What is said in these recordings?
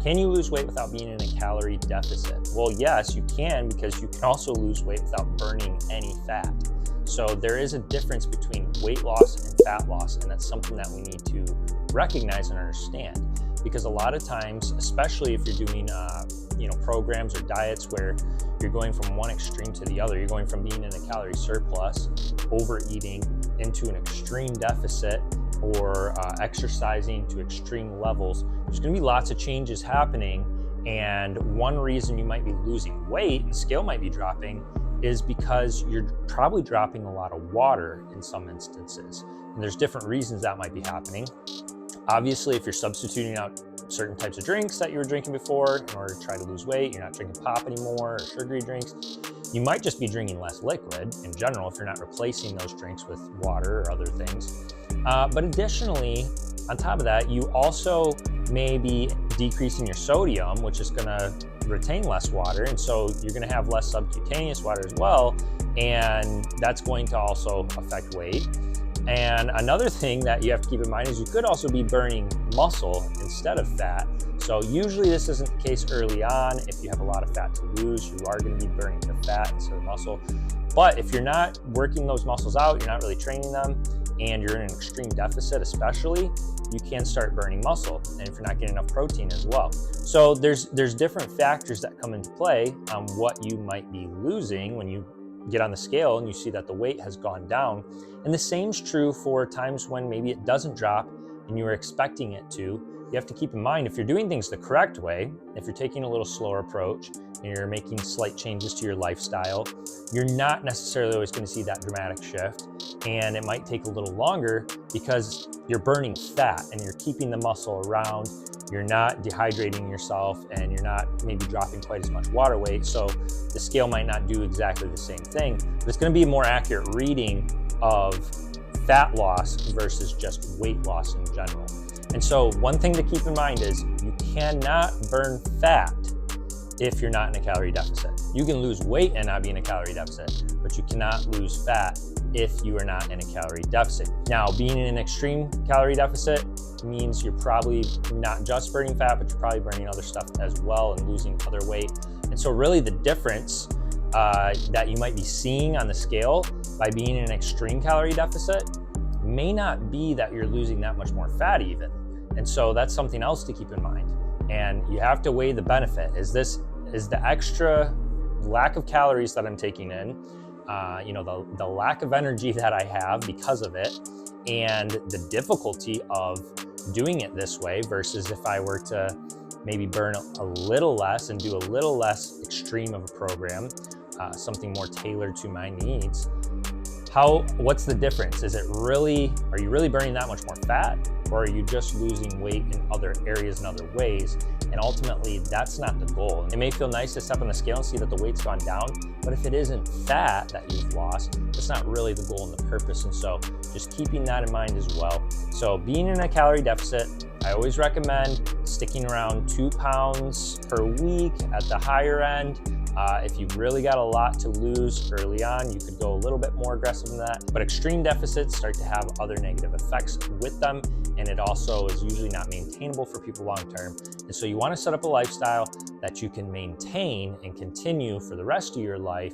Can you lose weight without being in a calorie deficit? Well, yes, you can, because you can also lose weight without burning any fat. So there is a difference between weight loss and fat loss, and that's something that we need to recognize and understand. Because a lot of times, especially if you're doing programs or diets where you're going from one extreme to the other, you're going from being in a calorie surplus, overeating, into an extreme deficit, or exercising to extreme levels, there's going to be lots of changes happening. And one reason you might be losing weight and scale might be dropping is because you're probably dropping a lot of water in some instances. And there's different reasons that might be happening. Obviously, if you're substituting out certain types of drinks that you were drinking before in order to try to lose weight, you're not drinking pop anymore or sugary drinks, you might just be drinking less liquid in general if you're not replacing those drinks with water or other things. But additionally, on top of that, you also may be decreasing your sodium, which is going to retain less water. And so you're going to have less subcutaneous water as well. And that's going to also affect weight. And another thing that you have to keep in mind is you could also be burning muscle instead of fat. So usually this isn't the case early on. If you have a lot of fat to lose, you are going to be burning the fat instead of muscle. But if you're not working those muscles out, you're not really training them, and you're in an extreme deficit especially, you can start burning muscle, and if you're not getting enough protein as well. So there's different factors that come into play on what you might be losing when you get on the scale and you see that the weight has gone down. And the same's true for times when maybe it doesn't drop and you were expecting it to. You have to keep in mind, if you're doing things the correct way, if you're taking a little slower approach and you're making slight changes to your lifestyle, you're not necessarily always going to see that dramatic shift. And it might take a little longer because you're burning fat and you're keeping the muscle around. You're not dehydrating yourself, and you're not maybe dropping quite as much water weight. So the scale might not do exactly the same thing, but it's going to be a more accurate reading of fat loss versus just weight loss in general. And so one thing to keep in mind is you cannot burn fat if you're not in a calorie deficit. You can lose weight and not be in a calorie deficit, but you cannot lose fat if you are not in a calorie deficit. Now, being in an extreme calorie deficit means you're probably not just burning fat, but you're probably burning other stuff as well and losing other weight. And so really the difference that you might be seeing on the scale by being in an extreme calorie deficit may not be that you're losing that much more fat even. And so that's something else to keep in mind. And you have to weigh the benefit. Is the extra lack of calories that I'm taking in, the lack of energy that I have because of it, and the difficulty of doing it this way versus if I were to maybe burn a little less and do a little less extreme of a program, something more tailored to my needs. What's the difference? Are you really burning that much more fat, or are you just losing weight in other areas and other ways? And ultimately, that's not the goal. It may feel nice to step on the scale and see that the weight's gone down, but if it isn't fat that you've lost, it's not really the goal and the purpose. And so just keeping that in mind as well. So being in a calorie deficit, I always recommend sticking around 2 pounds per week at the higher end. If you've really got a lot to lose early on, you could go a little bit more aggressive than that. But extreme deficits start to have other negative effects with them, and it also is usually not maintainable for people long term. And so you want to set up a lifestyle that you can maintain and continue for the rest of your life.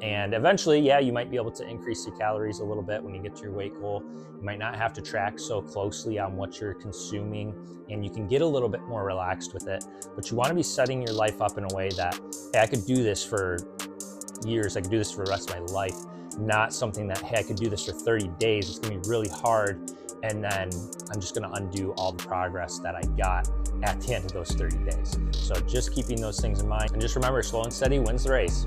And eventually, you might be able to increase your calories a little bit when you get to your weight goal. You might not have to track so closely on what you're consuming, and you can get a little bit more relaxed with it. But you want to be setting your life up in a way that, hey, I could do this for years, I could do this for the rest of my life, not something that, hey, I could do this for 30 days, it's going to be really hard, and then I'm just going to undo all the progress that I got at the end of those 30 days. So just keeping those things in mind, and just remember, slow and steady wins the race.